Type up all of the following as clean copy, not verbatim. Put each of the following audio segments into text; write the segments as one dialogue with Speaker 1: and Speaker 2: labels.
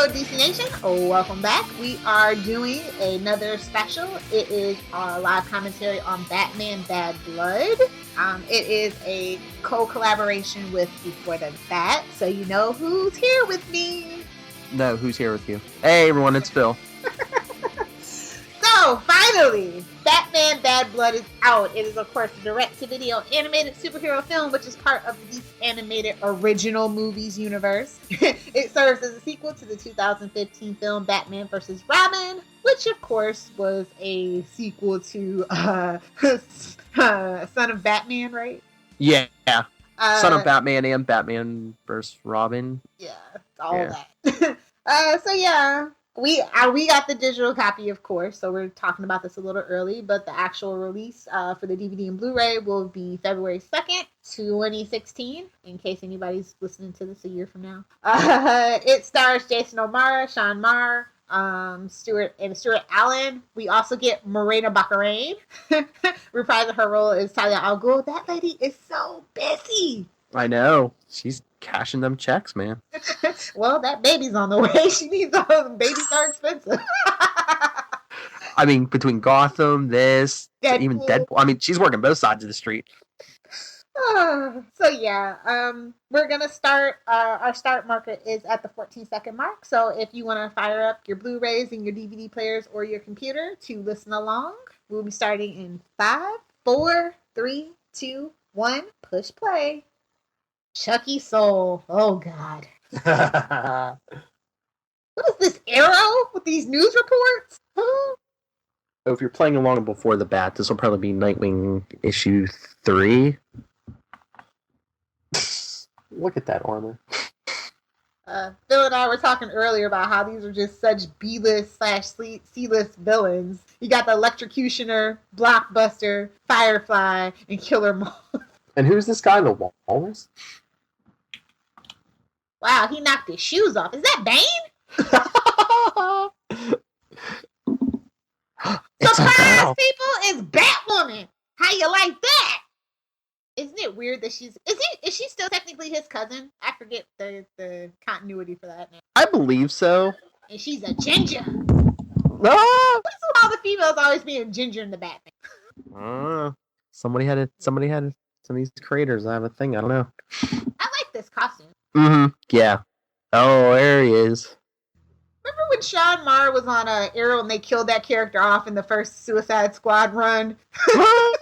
Speaker 1: DC Nation, welcome back. We are doing another special. It is our live commentary on Batman Bad Blood. It is a co-collaboration with Before the Bat, so you know who's here with me.
Speaker 2: No, who's here with you? Hey everyone, it's Phil.
Speaker 1: So, finally, Batman Bad Blood is out. It is, of course, a direct-to-video animated superhero film, which is part of the animated original movies universe. It serves as a sequel to the 2015 film Batman vs. Robin, which, of course, was a sequel to Son of Batman, right?
Speaker 2: Yeah. Son of Batman and Batman vs. Robin.
Speaker 1: Yeah, all that. So, yeah. We got the digital copy, of course, so we're talking about this a little early, but the actual release for the DVD and Blu-ray will be February 2nd, 2016, in case anybody's listening to this a year from now. It stars Jason O'Mara, Sean Marr, Stuart Allen. We also get Morena Baccarin. Reprising her role as Talia al Ghul. That lady is so busy.
Speaker 2: I know. She's cashing them checks, man.
Speaker 1: Well, that baby's on the way. She needs all them. Babies are expensive.
Speaker 2: I mean, between Gotham, this,
Speaker 1: Deadpool.
Speaker 2: Even Deadpool. I mean, she's working both sides of the street.
Speaker 1: So yeah, we're gonna start. Our start marker is at the 14-second mark. So if you want to fire up your Blu-rays and your DVD players or your computer to listen along, we'll be starting in 5, 4, 3, 2, 1. Push play. Chucky Soul. Oh, God. What is this, Arrow with these news reports?
Speaker 2: So if you're playing along Before the Bat, this will probably be Nightwing issue 3. Look at that armor.
Speaker 1: Phil and I were talking earlier about how these are just such B-list/C-list villains. You got the Electrocutioner, Blockbuster, Firefly, and Killer Moth.
Speaker 2: And who's this guy, the Walrus?
Speaker 1: Wow, he knocked his shoes off. Is that Bane? Surprise, people! It's Batwoman! How you like that? Isn't it weird that is she still technically his cousin? I forget the continuity for that now.
Speaker 2: I believe so.
Speaker 1: And she's a ginger.
Speaker 2: Ah!
Speaker 1: What's with all the females always being ginger in the Batman?
Speaker 2: Somebody had some of these creators. I have a thing. I don't know.
Speaker 1: I like this costume.
Speaker 2: Mm-hmm. Yeah. Oh, there he is.
Speaker 1: Remember when Sean Marr was on Arrow and they killed that character off in the first Suicide Squad run? I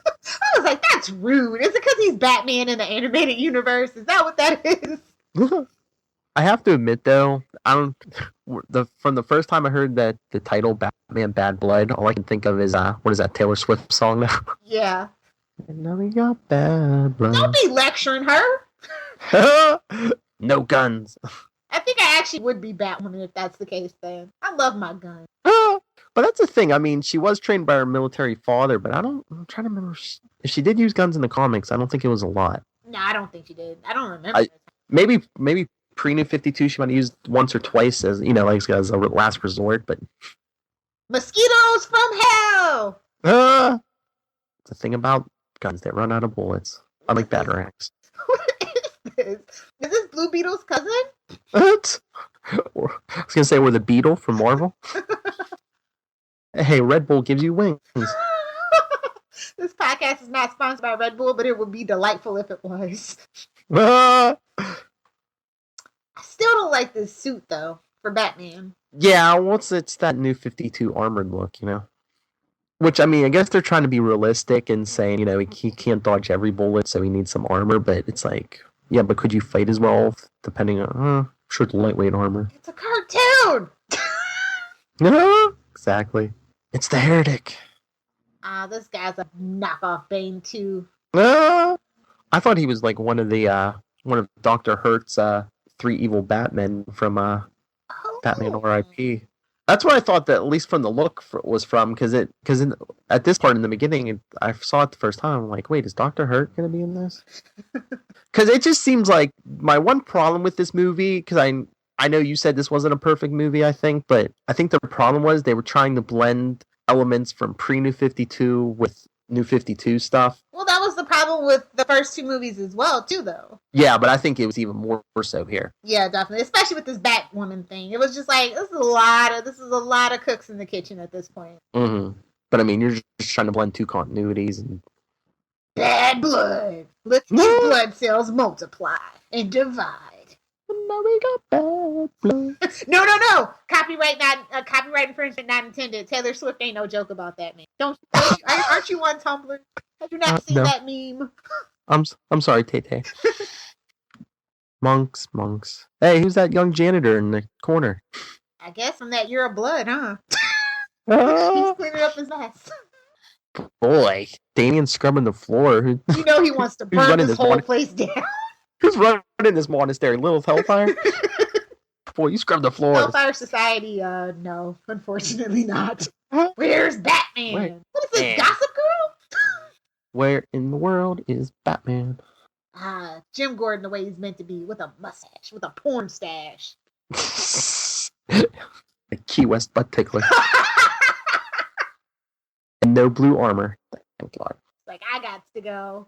Speaker 1: was like, that's rude. Is it because he's Batman in the animated universe? Is that what that is?
Speaker 2: I have to admit, though, from the first time I heard that the title Batman Bad Blood, all I can think of is what is that Taylor Swift song now?
Speaker 1: Yeah.
Speaker 2: And now we got bad blood.
Speaker 1: Don't be lecturing her.
Speaker 2: No guns.
Speaker 1: I think I actually would be Batwoman if that's the case, then. I love my gun.
Speaker 2: But that's the thing. I mean, she was trained by her military father, but I'm trying to remember if she did use guns in the comics. I don't think it was a lot.
Speaker 1: No, I don't think she did. I don't remember.
Speaker 2: Maybe pre-New 52 she might have used once or twice as, like as a last resort, but...
Speaker 1: Mosquitoes from hell!
Speaker 2: The thing about guns, they run out of bullets. Unlike batarangs.
Speaker 1: What is this? Is this Blue Beetle's cousin?
Speaker 2: What? I was going to say we're the Beetle from Marvel. Hey, Red Bull gives you wings.
Speaker 1: This podcast is not sponsored by Red Bull, but it would be delightful if it was.
Speaker 2: I
Speaker 1: still don't like this suit, though, for Batman.
Speaker 2: Yeah, it's that new 52 armored look, Which, I mean, I guess they're trying to be realistic and saying, he can't dodge every bullet, so he needs some armor, but it's like, yeah, but could you fight as well, depending on, sure, the lightweight armor.
Speaker 1: It's a cartoon!
Speaker 2: No, exactly. It's the Heretic.
Speaker 1: This guy's a knockoff Bane, too.
Speaker 2: I thought he was like one of Dr. Hurt's 3 evil Batmen from Batman R.I.P. That's what I thought that, at least from the look, was from, because at this part in the beginning, I saw it the first time. I'm like, wait, is Dr. Hurt going to be in this? Because it just seems like my one problem with this movie, because I know you said this wasn't a perfect movie, I think, but I think the problem was they were trying to blend elements from pre-New 52 with New 52 stuff.
Speaker 1: Well, that was the problem problem with the first two movies as well, too, though.
Speaker 2: Yeah, but I think it was even more so here.
Speaker 1: Yeah, definitely. Especially with this Batwoman thing. It was just like, this is a lot of cooks in the kitchen at this point.
Speaker 2: Mm-hmm. But I mean, you're just trying to blend two continuities and
Speaker 1: bad blood. Let your blood cells multiply and divide.
Speaker 2: Now we got bad blood.
Speaker 1: No. Copyright infringement not intended. Taylor Swift ain't no joke about that, man. Aren't you on Tumblr? Have you not seen that meme?
Speaker 2: I'm sorry, Tay. Monks. Hey, who's that young janitor in the corner?
Speaker 1: I guess from that Year of Blood, huh? He's cleaning up his mess.
Speaker 2: Boy, Damien's scrubbing the floor.
Speaker 1: You know he wants to burn this whole place down.
Speaker 2: Who's running this monastery? Lilith Hellfire? Boy, you scrub the floor.
Speaker 1: Hellfire Society, no. Unfortunately not. Where's Batman?
Speaker 2: Wait.
Speaker 1: What is this, Gossip Girl?
Speaker 2: Where in the world is Batman?
Speaker 1: Jim Gordon the way he's meant to be, with a mustache, with a porn stash.
Speaker 2: A Key West butt tickler. And no blue armor. Thank God.
Speaker 1: Like, I got to go.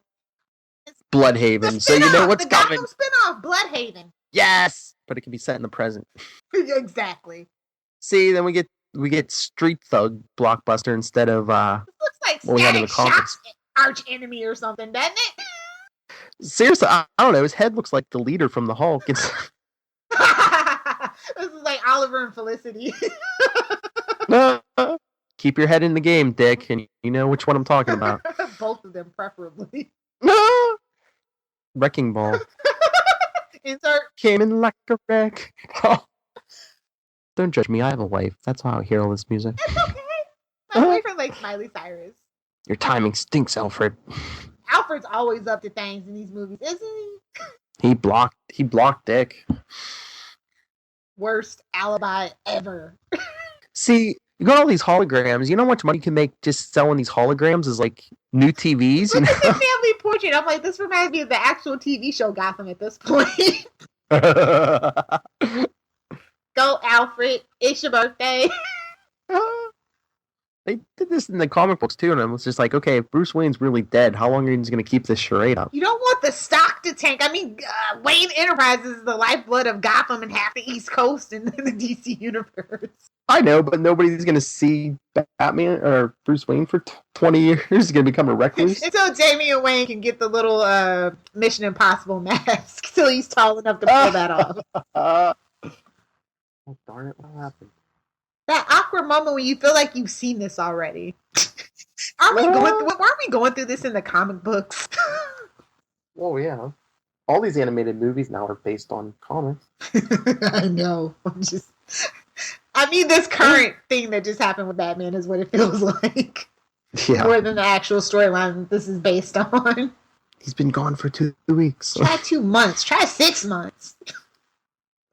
Speaker 2: Bloodhaven. So you know what's coming.
Speaker 1: The spinoff, Bloodhaven.
Speaker 2: Yes! But it can be set in the present.
Speaker 1: Exactly.
Speaker 2: See, then we get Street Thug Blockbuster instead of
Speaker 1: This looks like
Speaker 2: what we had in the comics.
Speaker 1: Arch enemy or something, doesn't it?
Speaker 2: Seriously, I don't know. His head looks like the leader from the Hulk.
Speaker 1: This is like Oliver and Felicity.
Speaker 2: Keep your head in the game, Dick, and you know which one I'm talking about.
Speaker 1: Both of them, preferably.
Speaker 2: Wrecking Ball.
Speaker 1: Insert.
Speaker 2: Came in like a wreck. Don't judge me. I have a wife. That's how I hear all this music.
Speaker 1: It's okay. My boyfriend likes Miley Cyrus.
Speaker 2: Your timing stinks, Alfred.
Speaker 1: Alfred's always up to things in these movies, isn't he?
Speaker 2: He blocked Dick.
Speaker 1: Worst alibi ever.
Speaker 2: See, you got all these holograms. You know how much money you can make just selling these holograms as like new TVs? You know?
Speaker 1: The family portrait. I'm like, this reminds me of the actual TV show Gotham at this point. Go, Alfred. It's your birthday.
Speaker 2: They did this in the comic books too, and I was just like, okay, if Bruce Wayne's really dead, how long are you going to keep this charade up?
Speaker 1: You don't want the stock to tank. I mean, Wayne Enterprises is the lifeblood of Gotham and half the East Coast in the DC universe.
Speaker 2: I know, but nobody's going to see Batman or Bruce Wayne for 20 years. He's going to become a recluse.
Speaker 1: Until Damian Wayne can get the little Mission Impossible mask. Till he's tall enough to pull that off.
Speaker 2: Oh, darn it, what happened?
Speaker 1: That awkward moment when you feel like you've seen this already. Aren't we going through this in the comic books?
Speaker 2: Oh, yeah. All these animated movies now are based on comics.
Speaker 1: I know. I mean, this current thing that just happened with Batman is what it feels like.
Speaker 2: Yeah.
Speaker 1: More than the actual storyline this is based on.
Speaker 2: He's been gone for 2 weeks.
Speaker 1: Try 2 months. Try 6 months.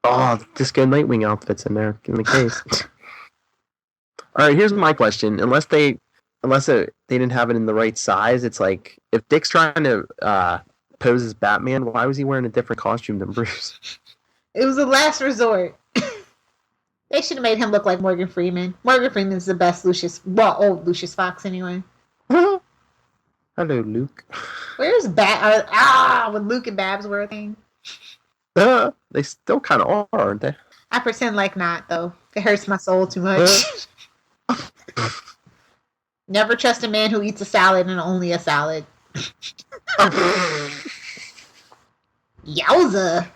Speaker 2: Oh, Disco Nightwing outfits in there in the case. All right, here's my question. Unless they didn't have it in the right size, it's like if Dick's trying to pose as Batman, why was he wearing a different costume than Bruce?
Speaker 1: It was a last resort. They should have made him look like Morgan Freeman. Morgan Freeman's the best old Lucius Fox anyway.
Speaker 2: Hello, Luke.
Speaker 1: Where's when Luke and Babs were a thing?
Speaker 2: They still kind of are, aren't they?
Speaker 1: I pretend like not, though. It hurts my soul too much. Never trust a man who eats a salad and only a salad. Yowza.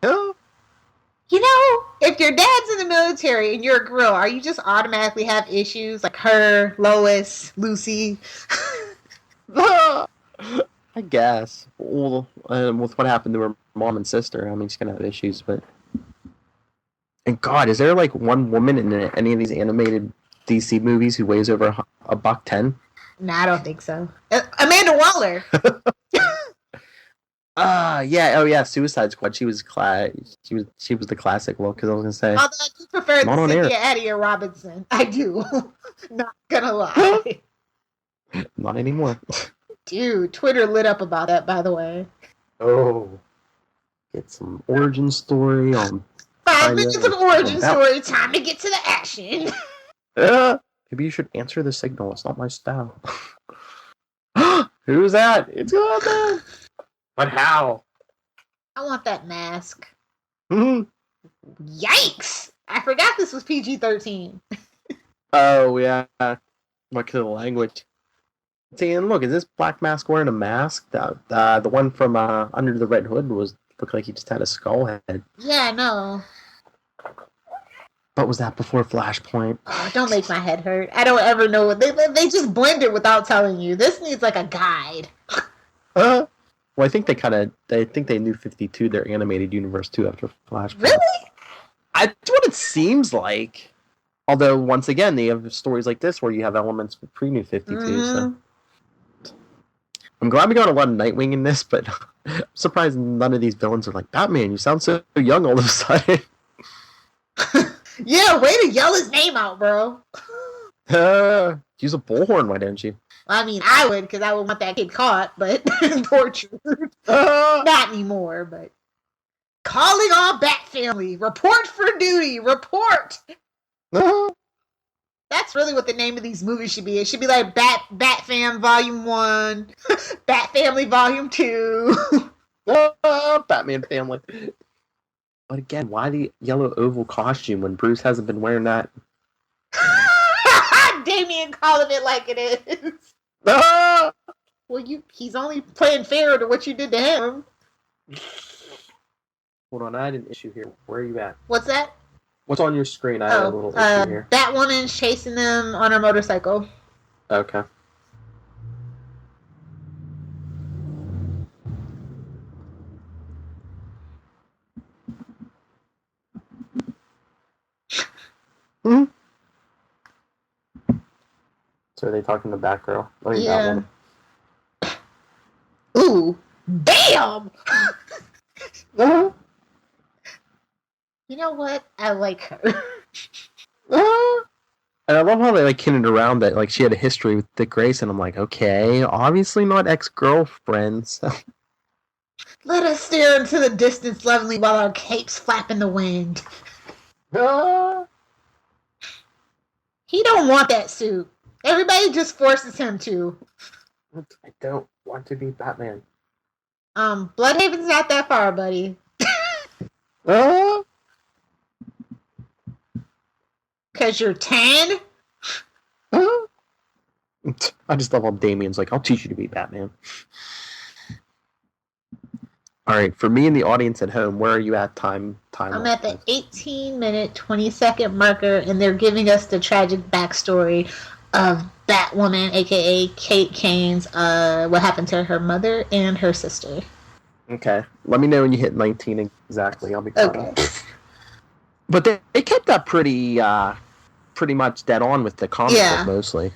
Speaker 1: You know, if your dad's in the military and you're a girl, are you just automatically have issues like her, Lois, Lucy?
Speaker 2: I guess. Well, with what happened to her mom and sister, I mean, she's gonna have issues, but. And God, is there like one woman in any of these animated DC movies who weighs over $110?
Speaker 1: No, I don't think so. Amanda Waller.
Speaker 2: Yeah. Oh, yeah. Suicide Squad. She was the classic look. Because I was gonna say.
Speaker 1: Although I do prefer Cynthia Adia Robinson. I do. Not gonna lie.
Speaker 2: Not anymore.
Speaker 1: Dude, Twitter lit up about that. By the way.
Speaker 2: Oh. Get some origin story on.
Speaker 1: 5 minutes of origin story. Time to get to the action.
Speaker 2: Maybe you should answer the signal. It's not my style. Who's that? It's Batman. But how?
Speaker 1: I want that mask.
Speaker 2: Mm-hmm.
Speaker 1: Yikes! I forgot this was PG-13.
Speaker 2: Oh, yeah. What kind of language? See, and look, is this Black Mask wearing a mask? The one from Under the Red Hood looked like he just had a skull head.
Speaker 1: Yeah, no.
Speaker 2: But was that before Flashpoint?
Speaker 1: Oh, don't make my head hurt. I don't ever know what they just blend it without telling you. This needs like a guide.
Speaker 2: Well, I think they knew 52 their animated universe too after Flashpoint.
Speaker 1: Really?
Speaker 2: That's what it seems like. Although once again, they have stories like this where you have elements from pre-New 52.
Speaker 1: Mm-hmm.
Speaker 2: So I'm glad we got a lot of Nightwing in this, but I'm surprised none of these villains are like, Batman, you sound so young all of a sudden.
Speaker 1: Yeah, way to yell his name out, bro.
Speaker 2: Use a bullhorn, why don't you?
Speaker 1: I mean, I would, because I would want that kid caught, but tortured. Not anymore, but. Calling all Bat family. Report for duty. Report. That's really what the name of these movies should be. It should be like Bat Fam Volume 1, Bat Family Volume 2.
Speaker 2: Batman family. But again, why the yellow oval costume when Bruce hasn't been wearing that?
Speaker 1: Damien calling it like it is. Well, he's only playing fair to what you did to him.
Speaker 2: Hold on, I had an issue here. Where are you at?
Speaker 1: What's that?
Speaker 2: What's on your screen? I had a little issue here.
Speaker 1: Batwoman's chasing them on her motorcycle.
Speaker 2: Okay. Hmm. So are they talking to Batgirl? Oh,
Speaker 1: yeah. Ooh, damn! You know what? I like her.
Speaker 2: And I love how they hinted around that she had a history with Dick Grayson. I'm like, okay, obviously not ex-girlfriends. So.
Speaker 1: Let us stare into the distance lovingly while our capes flap in the wind. He don't want that suit. Everybody just forces him to.
Speaker 2: I don't want to be Batman.
Speaker 1: Bloodhaven's not that far, buddy. Cause you're 10?
Speaker 2: I just love how Damien's like, I'll teach you to be Batman. Alright, for me and the audience at home, where are you at time?
Speaker 1: I'm at the 18-minute, 20-second marker, and they're giving us the tragic backstory of Batwoman, aka Kate Kane's, what happened to her mother and her sister.
Speaker 2: Okay. Let me know when you hit 19 exactly. I'll be caught up. But they kept that pretty much dead on with the comic book mostly.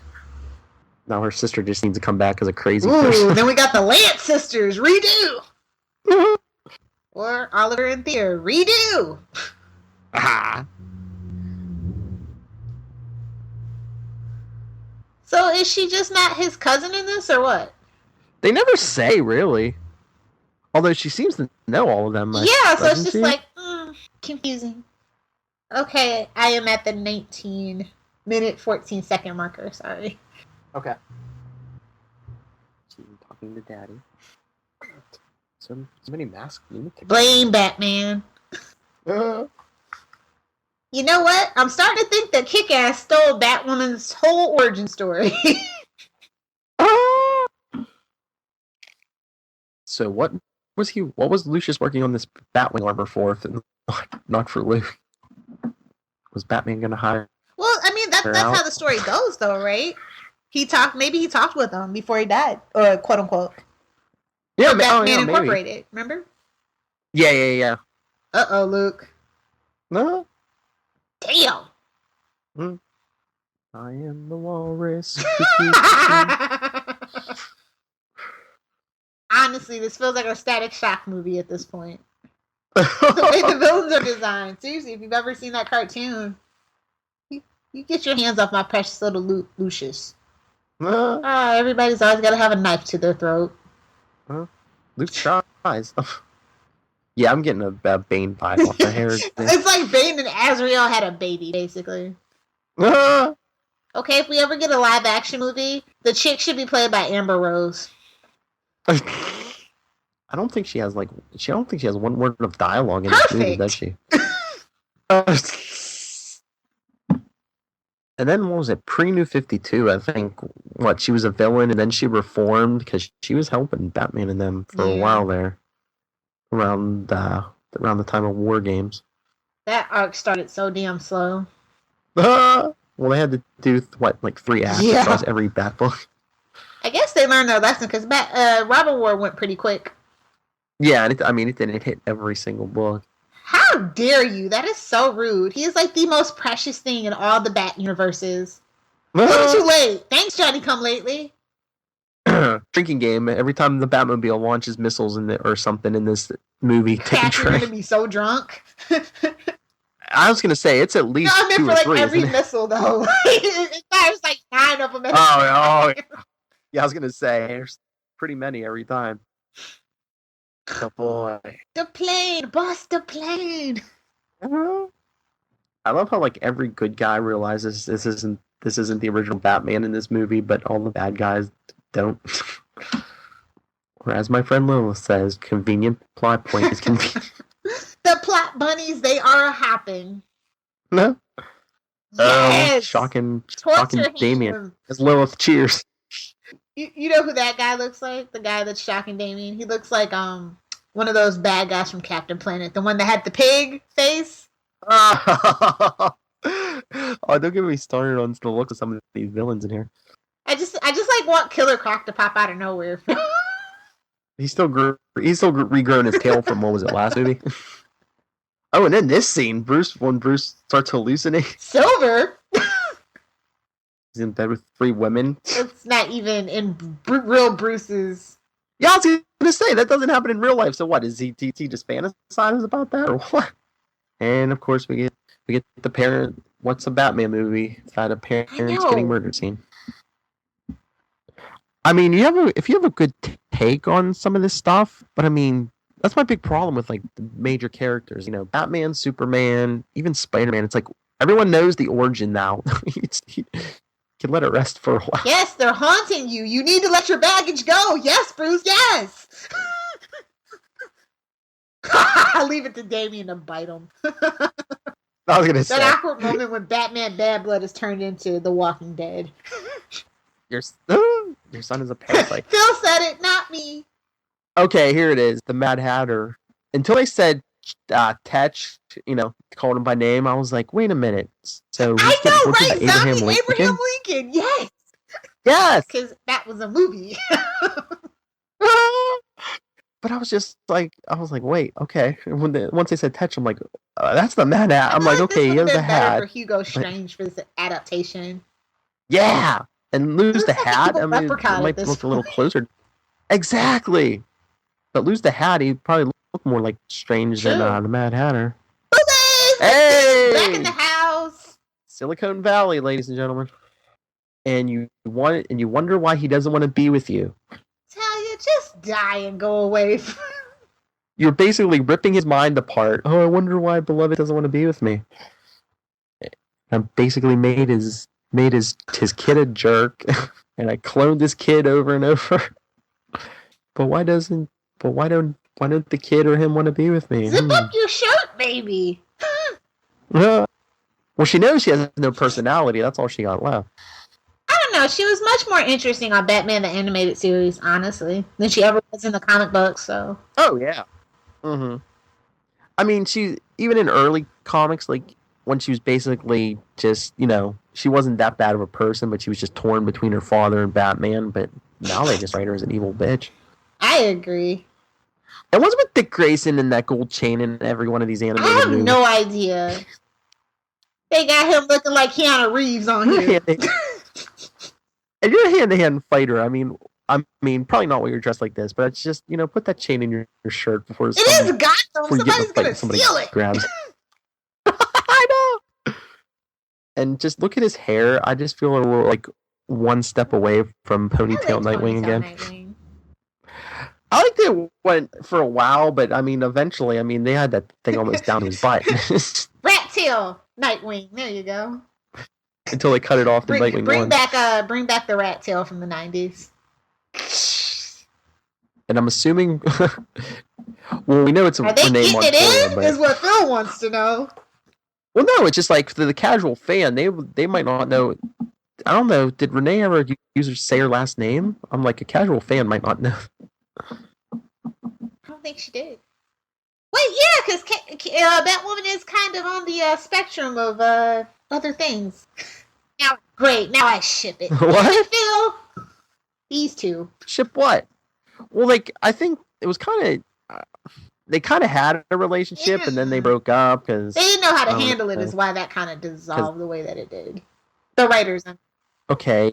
Speaker 2: Now her sister just needs to come back as a crazy person.
Speaker 1: Then we got the Lance sisters, redo! Or Oliver and Thea, redo! So is she just not his cousin in this, or what?
Speaker 2: They never say, really. Although she seems to know all of them.
Speaker 1: Yeah, so it's just confusing. Okay, I am at the 19-minute, 14-second marker, sorry.
Speaker 2: Okay. So I'm talking to Daddy. So many masked lunatics.
Speaker 1: Blame Batman. You know what? I'm starting to think that Kick-Ass stole Batwoman's whole origin story.
Speaker 2: So what was Lucius working on this Batwing armor for, if not for Luke? Was Batman gonna hire?
Speaker 1: Well, I mean that's how the story goes, though, right? Maybe he talked with him before he died, or quote unquote.
Speaker 2: Yeah,
Speaker 1: Batman Incorporated. Maybe. Remember?
Speaker 2: Yeah.
Speaker 1: Uh-oh, Luke.
Speaker 2: No.
Speaker 1: Damn.
Speaker 2: I am the walrus.
Speaker 1: Honestly, this feels like a Static Shock movie at this point. The way the villains are designed. Seriously, if you've ever seen that cartoon, you get your hands off my precious little Lucius. Everybody's always got to have a knife to their throat.
Speaker 2: Luke tries. Yeah, I'm getting a Bane vibe off the hair.
Speaker 1: It's like Bane and Azrael had a baby, basically. Okay, if we ever get a live action movie, the chick should be played by Amber Rose.
Speaker 2: I don't think she has I don't think she has one word of dialogue in this movie, does she? And then what was it? Pre-New 52, I think. What, she was a villain and then she reformed because she was helping Batman and them for a while there, around the time of War Games.
Speaker 1: That arc started so damn slow.
Speaker 2: Well, they had to do 3 acts across every Bat book.
Speaker 1: I guess they learned their lesson because Robin War went pretty quick.
Speaker 2: Yeah, and it didn't hit every single book.
Speaker 1: How dare you? That is so rude. He is like the most precious thing in all the Bat universes. Too late. Thanks, Johnny Come Lately.
Speaker 2: Drinking game. Every time the Batmobile launches missiles or something in this movie,
Speaker 1: You're gonna be so drunk.
Speaker 2: I was gonna say it's at least two or three.
Speaker 1: Every missile though. There's 9 of them.
Speaker 2: Oh, yeah. I was gonna say there's pretty many every time. The boy.
Speaker 1: The plane, boss. The plane.
Speaker 2: I love how every good guy realizes this isn't the original Batman in this movie, but all the bad guys don't. Or as my friend Lilith says, convenient plot point is convenient.
Speaker 1: The plot bunnies, they are happen.
Speaker 2: No.
Speaker 1: Yes.
Speaker 2: Shocking Damien. As Lilith cheers.
Speaker 1: You know who that guy looks like? The guy that's shocking Damien. He looks like one of those bad guys from Captain Planet, the one that had the pig face.
Speaker 2: Oh, don't get me started on the look of some of these villains in here.
Speaker 1: I just want Killer Croc to pop out of nowhere.
Speaker 2: He's still regrowing his tail from what was it, last movie? Oh, and then this scene, when Bruce starts hallucinating.
Speaker 1: Silver.
Speaker 2: He's in bed with 3 women.
Speaker 1: It's not even in real Bruce's.
Speaker 2: Yeah, I was gonna say that doesn't happen in real life. So what is he just fantasizes about that or what? And of course we get the parent. What's a Batman movie without a parent's getting murdered scene? I mean, if you have a good take on some of this stuff, but I mean, that's my big problem with the major characters. You know, Batman, Superman, even Spider-Man. It's everyone knows the origin now. You can let it rest for a while.
Speaker 1: Yes, they're haunting you. You need to let your baggage go. Yes, Bruce. Yes. I'll leave it to Damien to bite him.
Speaker 2: I was gonna say
Speaker 1: that awkward moment when Batman Bad Blood is turned into The Walking Dead.
Speaker 2: Your son is a parasite.
Speaker 1: Phil said it, not me.
Speaker 2: Okay, here it is. The Mad Hatter. Until they said Tetch, called him by name, I was like, wait a minute. So
Speaker 1: I know, right?
Speaker 2: Abraham
Speaker 1: Lincoln. Yes.
Speaker 2: Yes.
Speaker 1: Because that was a movie.
Speaker 2: But I was just wait, okay. Once they said Tetch, I'm like, that's the Mad Hatter. I'm like, okay, he has the hat.
Speaker 1: For Hugo Strange for this adaptation.
Speaker 2: Yeah. And lose the hat. I mean, it might look a little closer. Exactly. But lose the hat, he'd probably look more like Strange than the Mad Hatter.
Speaker 1: Hey! Back in the house.
Speaker 2: Silicon Valley, ladies and gentlemen. And you wonder why he doesn't want to be with you.
Speaker 1: Tell you, just die and go away.
Speaker 2: You're basically ripping his mind apart. Oh, I wonder why Beloved doesn't want to be with me. I basically made his kid a jerk, and I cloned this kid over and over. But why don't the kid or him want to be with me?
Speaker 1: Zip up your shirt, baby.
Speaker 2: Well, she knows she has no personality. That's all she got left.
Speaker 1: I don't know. She was much more interesting on Batman the Animated Series, honestly, than she ever was in the comic books. So.
Speaker 2: Oh yeah. I mean, she even in early comics, when she was basically just, she wasn't that bad of a person, but she was just torn between her father and Batman. But now they just write her as an evil bitch.
Speaker 1: I agree.
Speaker 2: And what's with Dick Grayson and that gold chain in every one of these animated movies? I have
Speaker 1: no idea. They got him looking like Keanu Reeves on here.
Speaker 2: And you're a hand-to-hand fighter. I mean, probably not when you're dressed like this, but it's just, put that chain in your shirt before
Speaker 1: it is Gotham. Somebody's gonna steal it.
Speaker 2: Grabs. I know. And just look at his hair. I just feel a little one step away from ponytail Nightwing again.
Speaker 1: Nightwing.
Speaker 2: I liked it went for a while, but I mean, eventually, they had that thing almost down his butt.
Speaker 1: Rat tail Nightwing. There you go.
Speaker 2: Until they cut it off.
Speaker 1: Bring back the rat tail from the 90s.
Speaker 2: And I'm assuming. Well, we know it's
Speaker 1: Are they
Speaker 2: Renee
Speaker 1: getting
Speaker 2: Montoya,
Speaker 1: it in?
Speaker 2: but
Speaker 1: Is what Phil wants to know.
Speaker 2: well, no, it's just like for the casual fan, they might not know. I don't know. Did Renee ever use her say her last name? I'm like a casual fan might not know.
Speaker 1: I don't think she did. Wait, yeah, because Batwoman is kind of on the spectrum of other things. Now, great. Now I ship it.
Speaker 2: What?
Speaker 1: Phil? These two.
Speaker 2: Ship what? Well, like I think it was kind of they kind of had a relationship and then they broke up because
Speaker 1: they didn't know how to handle it. Is why that kind of dissolved the way that it did. The writers.
Speaker 2: Okay,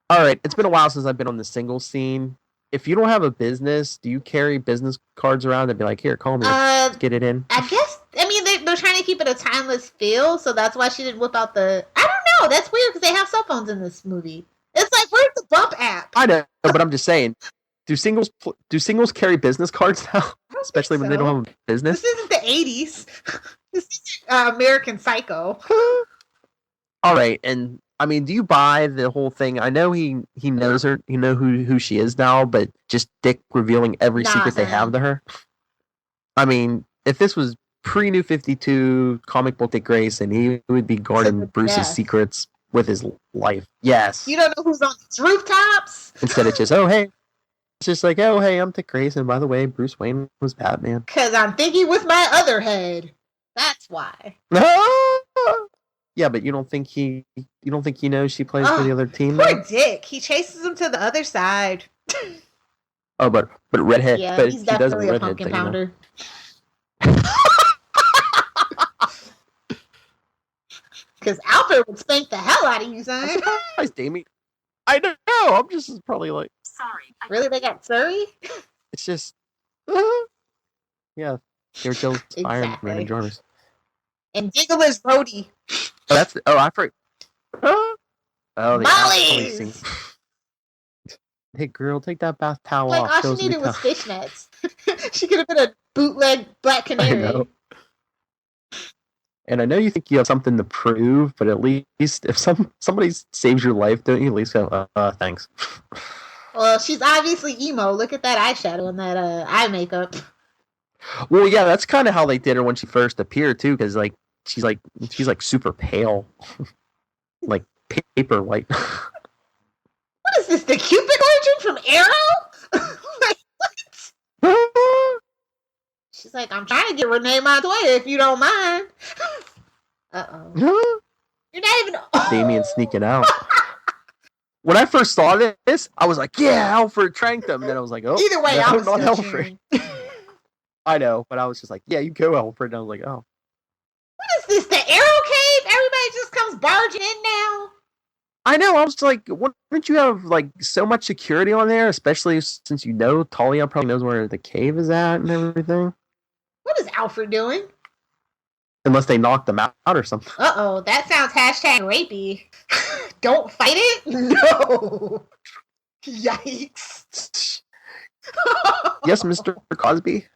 Speaker 2: all right. It's been a while since I've been on the single scene. If you don't have a business, do you carry business cards around and be like, "Here, call me, let's get it in"?
Speaker 1: I guess. I mean, they're trying to keep it a timeless feel, so that's why she didn't whip out the. I don't know. That's weird because they have cell phones in this movie. It's like, where's the bump app?
Speaker 2: I know, but I'm just saying. Do singles carry business cards now? Especially when they don't have a business?
Speaker 1: This isn't the 80s. This is American Psycho.
Speaker 2: All right, and I mean, do you buy the whole thing? I know he knows her, you know who she is now, but just Dick revealing every secret they have to her. I mean, if this was pre-New 52 comic book Dick Grayson, he would be guarding Bruce's secrets with his life. Yes.
Speaker 1: You don't know who's on these rooftops?
Speaker 2: Instead of just, oh, hey. It's just like, oh, hey, I'm Dick Grayson. By the way, Bruce Wayne was Batman.
Speaker 1: Because I'm thinking with my other head. That's why.
Speaker 2: Yeah, but you don't think he knows she plays for the other team?
Speaker 1: Poor Dick. He chases him to the other side.
Speaker 2: Oh, but redhead.
Speaker 1: Yeah,
Speaker 2: but
Speaker 1: he's definitely a pumpkin pounder. Because Alfred would spank the hell out of you, son.
Speaker 2: Surprise, Damien. I don't know. I'm just probably like,
Speaker 1: sorry. Really, they got Surrey?
Speaker 2: It's just, yeah. They were killed Iron Man and Jarvis.
Speaker 1: And Diggle is Rhodey.
Speaker 2: I forgot. Oh, the
Speaker 1: Molly.
Speaker 2: Hey, girl, take that bath towel
Speaker 1: like,
Speaker 2: off.
Speaker 1: All she needed was fishnets. She could have been a bootleg Black Canary.
Speaker 2: I know. And I know you think you have something to prove, but at least if somebody saves your life, don't you at least go, thanks.
Speaker 1: Well, she's obviously emo. Look at that eyeshadow and that eye makeup.
Speaker 2: Well, yeah, that's kind of how they did her when she first appeared too, because like she's like super pale, like paper white.
Speaker 1: What is this? The Cupid origin from Arrow? Like what? She's like, I'm trying to get Renee Montoya if you don't mind. Uh-oh. You're not even...
Speaker 2: Damien sneaking out. When I first saw this, I was like, yeah, Alfred Trantham. Then I was like, oh.
Speaker 1: Either way,
Speaker 2: no,
Speaker 1: I was
Speaker 2: not Alfred. I know, but I was just like, yeah, you go, Alfred. And I was like, oh.
Speaker 1: What is this, the Arrow Cave? Everybody just comes barging in now?
Speaker 2: I know, I was like, wouldn't you have like so much security on there, especially since you know Talia probably knows where the cave is at and everything?
Speaker 1: What is Alfred doing?
Speaker 2: Unless they knocked them out or something.
Speaker 1: Uh-oh, that sounds #rapey. Don't fight it? No. Yikes.
Speaker 2: Yes, Mr. Cosby?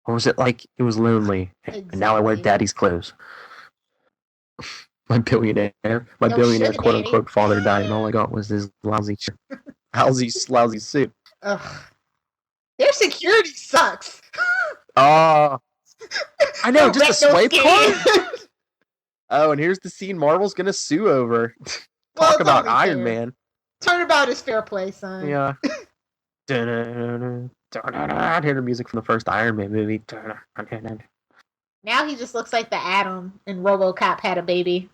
Speaker 2: Or was it like it was lonely? Exactly. And now I wear daddy's clothes. My billionaire quote-unquote father died, and all I got was this lousy suit.
Speaker 1: Ugh. Their security sucks.
Speaker 2: I know, just a swipe card? Oh, and here's the scene Marvel's gonna sue over. Talk about Iron Man.
Speaker 1: Turnabout is fair play, son.
Speaker 2: Yeah. I'd hear the music from the first Iron Man movie.
Speaker 1: Now he just looks like the Atom and RoboCop had a baby.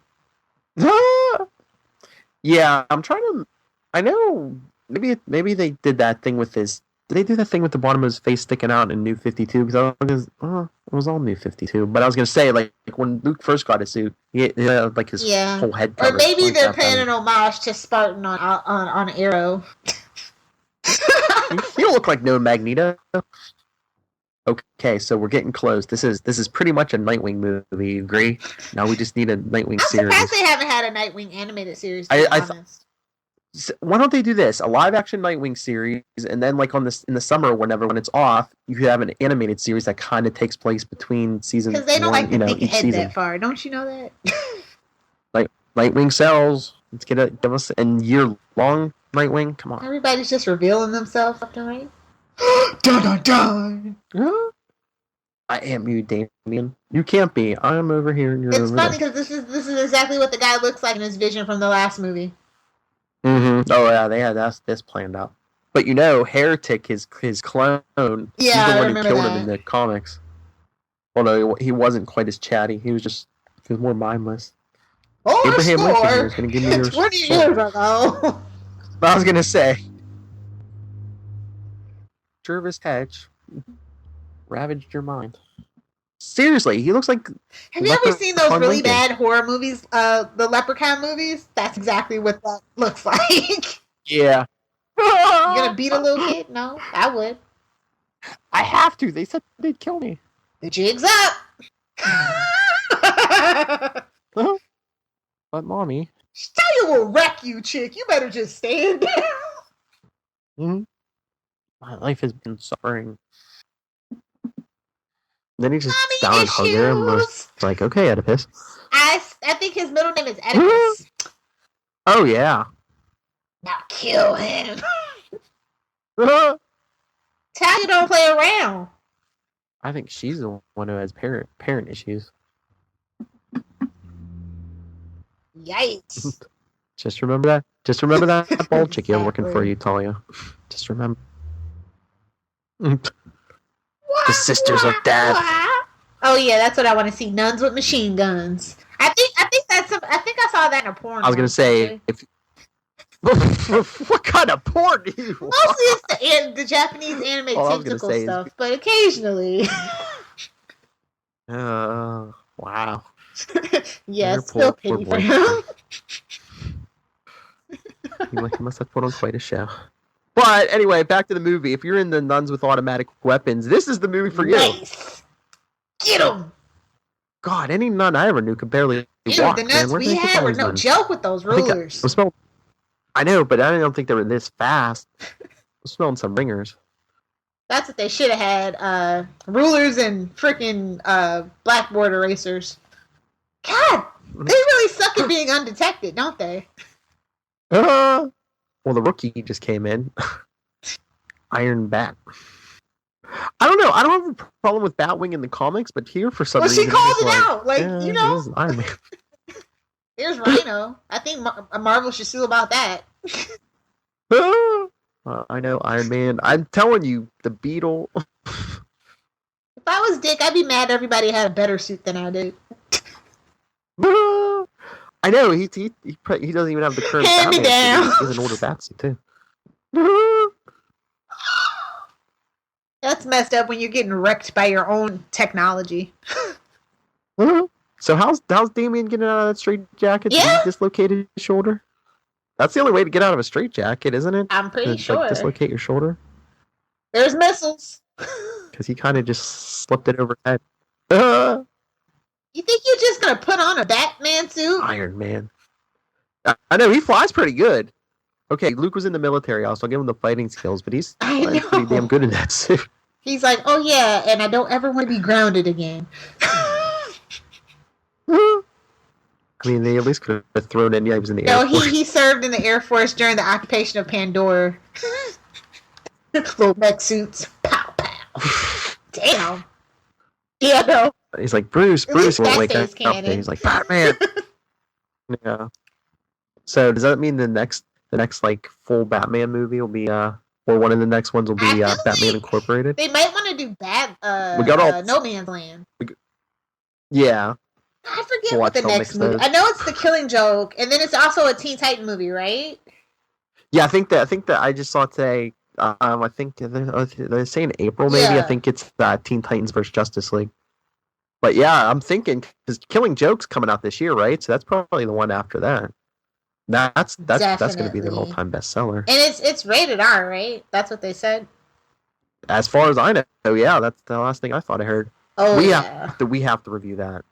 Speaker 2: Yeah, I'm trying to... I know... Maybe they did that thing with his... Did they do that thing with the bottom of his face sticking out in New 52? Because it was all New 52. But I was going to say, like when Luke first got his suit, he had like his whole head covered.
Speaker 1: Or maybe they're paying an homage to Spartan on Arrow.
Speaker 2: You don't look like no Magneto. Okay, so we're getting close. This is pretty much a Nightwing movie. You agree? Now we just need a Nightwing series.
Speaker 1: I'm surprised they haven't had a Nightwing animated series. To be honest.
Speaker 2: Why don't they do this? A live action Nightwing series, and then like in the summer, when it's off, you could have an animated series that kind of takes place between seasons.
Speaker 1: Because they don't like to think ahead that far. Don't you know that?
Speaker 2: Like Nightwing sells. Let's give us a year long Nightwing? Come on.
Speaker 1: Everybody's just revealing themselves left and right. Dun dun dun!
Speaker 2: I am you, Damien. You can't be. I'm over here and you're
Speaker 1: It's
Speaker 2: over
Speaker 1: funny
Speaker 2: there.
Speaker 1: because this is exactly what the guy looks like in his vision from the last movie.
Speaker 2: Mm-hmm. Oh yeah, they had this planned out. But you know, Heretic, his clone, he's the one who killed him in the comics. Well, no, he wasn't quite as chatty. He was more mindless. Abraham Lincoln is going to give me your
Speaker 1: 20 years ago.
Speaker 2: I was going to say. Jervis Hedge ravaged your mind. Seriously, he looks like...
Speaker 1: Have you ever seen those really bad horror movies, the Leprechaun movies? That's exactly what that looks like.
Speaker 2: Yeah.
Speaker 1: You gonna beat a little kid? No, I would.
Speaker 2: I have to. They said they'd kill me.
Speaker 1: The jig's up.
Speaker 2: But mommy...
Speaker 1: Talia will wreck you, chick. You better just stand down.
Speaker 2: Mm-hmm. My life has been suffering. Then he just down and hug her and was like, okay, Oedipus.
Speaker 1: I think his middle name is Oedipus.
Speaker 2: Oh, yeah.
Speaker 1: Now kill him. Talia don't play around.
Speaker 2: I think she's the one who has parent issues.
Speaker 1: Yikes.
Speaker 2: Just remember that. Just remember that bald chick you're working for you, Talia. Just remember. The Sisters of Death.
Speaker 1: Oh yeah, that's what I want to see. Nuns with machine guns. I think I saw that in a porn.
Speaker 2: I was gonna say, what kind of porn do you watch?
Speaker 1: Mostly it's the Japanese anime tentacle stuff, but occasionally.
Speaker 2: Wow.
Speaker 1: Yes, still pity for him.
Speaker 2: He must have put on quite a show. But anyway, back to the movie. If you're in the nuns with automatic weapons, this is the movie for you.
Speaker 1: Nice. Get him.
Speaker 2: God, any nun I ever knew could barely walk.
Speaker 1: The nuns we had were no joke with those rulers.
Speaker 2: I know, but I don't think they were this fast. I'm smelling some ringers.
Speaker 1: That's what they should have had. Rulers and freaking blackboard erasers. God, they really suck at being undetected, don't they?
Speaker 2: Well, the rookie just came in. Iron Bat. I don't know. I don't have a problem with Batwing in the comics, but here for some reason...
Speaker 1: Well, she called it out. Like, you know...
Speaker 2: Iron Man.
Speaker 1: There's Rhino. I think Marvel should sue about that.
Speaker 2: I know, Iron Man. I'm telling you, the Beetle...
Speaker 1: If I was Dick, I'd be mad everybody had a better suit than I did.
Speaker 2: I know, he doesn't even have the current
Speaker 1: Hand me down.
Speaker 2: He has an older Batsuit, too.
Speaker 1: That's messed up when you're getting wrecked by your own technology.
Speaker 2: So how's Damien getting out of that straitjacket?
Speaker 1: Yeah.
Speaker 2: Did he dislocate his shoulder? That's the only way to get out of a straitjacket, isn't it?
Speaker 1: I'm pretty sure.
Speaker 2: Like, dislocate your shoulder?
Speaker 1: There's missiles.
Speaker 2: Because he kind of just slipped it overhead.
Speaker 1: You think you're just going to put on a Batman suit?
Speaker 2: Iron Man. I know, he flies pretty good. Okay, Luke was in the military. I'll still give him the fighting skills, but he's pretty damn good in that suit.
Speaker 1: He's like, oh yeah, and I don't ever want to be grounded again.
Speaker 2: I mean, they at least could have thrown in. Yeah, he was in the Air Force.
Speaker 1: He served in the Air Force during the occupation of Pandora. Little mech suits. Pow, pow. Damn. Yeah, no.
Speaker 2: He's like, Bruce won't wake up. He's like, Batman. Yeah. So does that mean the next like full Batman movie will be or one of the next ones will be Batman Incorporated?
Speaker 1: They might want to do No Man's Land.
Speaker 2: Yeah.
Speaker 1: I forget what the next movie. I know it's The Killing Joke, and then it's also a Teen Titan movie, right?
Speaker 2: Yeah, I think that I just saw it today. I think they're saying April maybe. Yeah. I think it's Teen Titans versus Justice League. But yeah, I'm thinking because Killing Joke's coming out this year, right? So that's probably the one after that. That's going to be their all-time bestseller.
Speaker 1: And it's rated R, right? That's what they said.
Speaker 2: As far as I know, yeah, that's the last thing I thought I heard.
Speaker 1: Oh,
Speaker 2: we have to review that.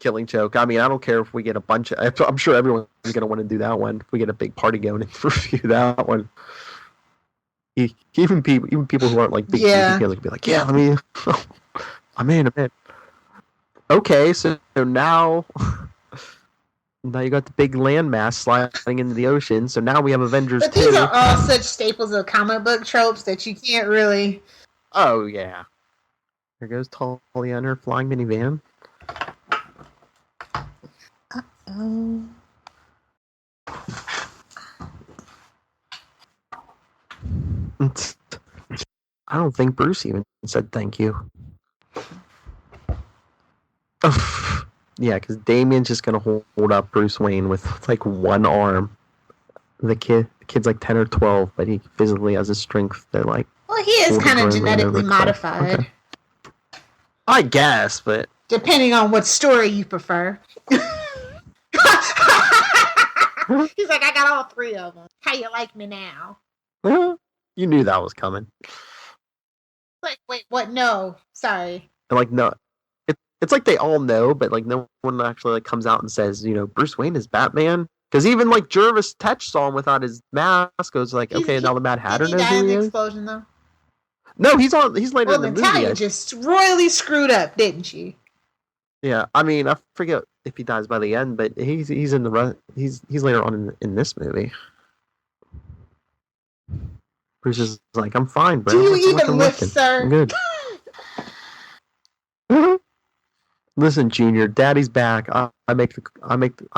Speaker 2: Killing Joke. I mean, I don't care if we get a bunch of... I'm sure everyone's going to want to do that one. If we get a big party going and review that one. Even people who aren't like big fans will be like, yeah, let me... I'm in. Okay, so now Now you got the big landmass sliding into the ocean, so now we have Avengers
Speaker 1: But
Speaker 2: 2.
Speaker 1: these are all such staples of comic book tropes that you can't really...
Speaker 2: Oh, yeah. There goes Talia in her flying minivan.
Speaker 1: Oh.
Speaker 2: I don't think Bruce even said thank you. Yeah, because Damien's just gonna hold up Bruce Wayne with like one arm. The kid's like 10 or 12, but he physically has a strength that like.
Speaker 1: Well, he is kind of genetically modified.
Speaker 2: Okay. I guess, but
Speaker 1: depending on what story you prefer. He's like, I got all three of them. How you like me now?
Speaker 2: You knew that was coming.
Speaker 1: Like, wait, what? No, sorry.
Speaker 2: And like, no, it's like they all know, but like no one actually like comes out and says, Bruce Wayne is Batman. Because even like Jervis Tetch saw him without his mask. Goes like, okay, now the Mad Hatter knows who he is.
Speaker 1: Explosion though.
Speaker 2: No, he's later in the movie.
Speaker 1: Natalia just royally screwed up, didn't she?
Speaker 2: Yeah, I mean, I forget if he dies by the end, but he's in the he's later on in this movie. Bruce is like, I'm fine, bro.
Speaker 1: Do you even lift, sir?
Speaker 2: I'm good. Listen, Junior, Daddy's back. I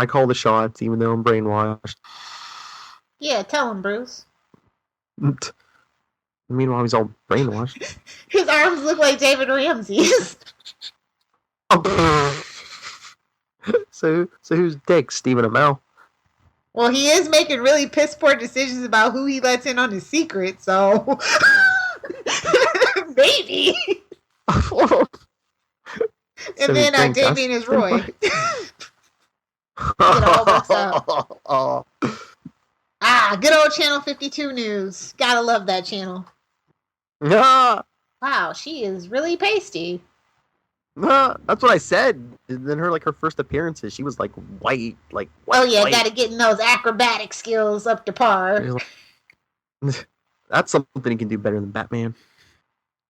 Speaker 2: call the shots, even though I'm brainwashed.
Speaker 1: Yeah, tell him, Bruce.
Speaker 2: Meanwhile, he's all brainwashed.
Speaker 1: His arms look like David Ramsey's.
Speaker 2: So who's Dick? Stephen Amell?
Speaker 1: Well, he is making really piss poor decisions about who he lets in on his secret, so maybe. And then Damien is Roy. Get all mixed up. Good old Channel 52 news. Gotta love that channel.
Speaker 2: Yeah.
Speaker 1: Wow, she is really pasty.
Speaker 2: That's what I said. And then her first appearances, she was like white,
Speaker 1: oh yeah, white. Gotta get those acrobatic skills up to par.
Speaker 2: That's something you can do better than Batman.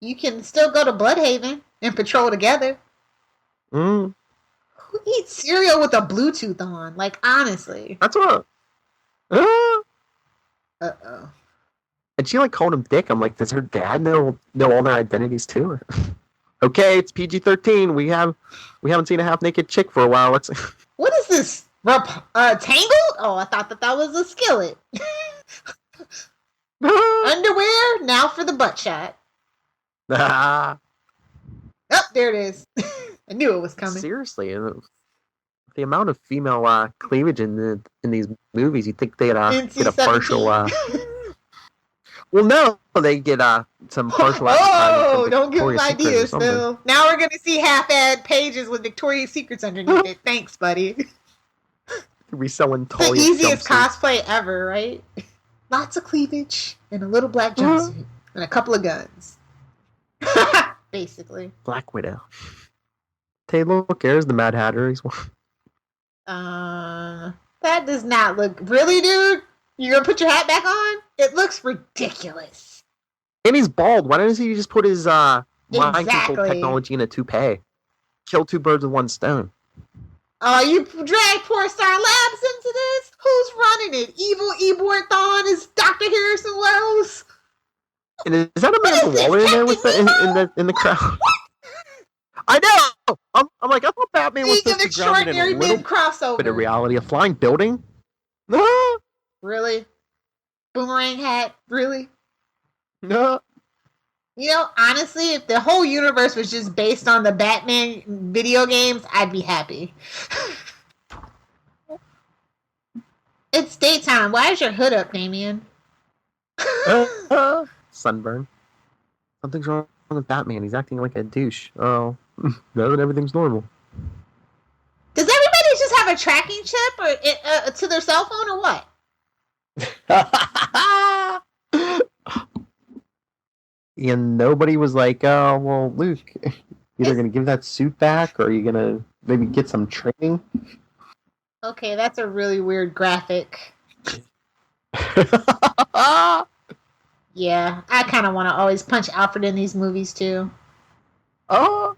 Speaker 1: You can still go to Bloodhaven and patrol together.
Speaker 2: Who
Speaker 1: eats cereal with a Bluetooth on? Like, honestly.
Speaker 2: That's what.
Speaker 1: Uh-oh.
Speaker 2: And she called him Dick. I'm like, does her dad know all their identities too? Okay, it's PG-13. We haven't seen a half-naked chick for a while. Let's.
Speaker 1: What is this? Tangled? Oh, I thought that was a skillet. Underwear now for the butt shot. Oh, there it is. I knew it was coming.
Speaker 2: Seriously, the amount of female cleavage in these movies, you'd think they'd get a partial. Well, no, they get some partial.
Speaker 1: Oh, don't give them ideas, Phil. Now we're gonna see half-ad pages with Victoria's Secrets underneath it. Thanks, buddy.
Speaker 2: Reselling
Speaker 1: the easiest cosplay ever, right? Lots of cleavage and a little black jumpsuit and a couple of guns. Basically.
Speaker 2: Black Widow. Hey, look, there's the Mad Hatter.
Speaker 1: That does not look... Really, dude? You gonna put your hat back on? It looks ridiculous.
Speaker 2: And he's bald. Why doesn't he just put his mind control technology in a toupee? Kill two birds with one stone.
Speaker 1: Oh, you drag Poor Star Labs into this? Who's running it? Evil Ebor Thawne is Dr. Harrison Wells?
Speaker 2: And is that Amanda Waller in there with in the crowd? I know. I'm like, I thought Batman was supposed to ground in a little
Speaker 1: crossover.
Speaker 2: But in reality, a flying building.
Speaker 1: Really? Boomerang hat? Really?
Speaker 2: No.
Speaker 1: Honestly, if the whole universe was just based on the Batman video games, I'd be happy. It's daytime. Why is your hood up, Damien?
Speaker 2: Sunburn. Something's wrong with Batman. He's acting like a douche. Oh, no, everything's normal.
Speaker 1: Does everybody just have a tracking chip or to their cell phone or what?
Speaker 2: And nobody was like, oh, well, Luke, either going to give that suit back or are you going to maybe get some training?
Speaker 1: Okay, that's a really weird graphic. Yeah, I kind of want to always punch Alfred in these movies, too.
Speaker 2: Oh,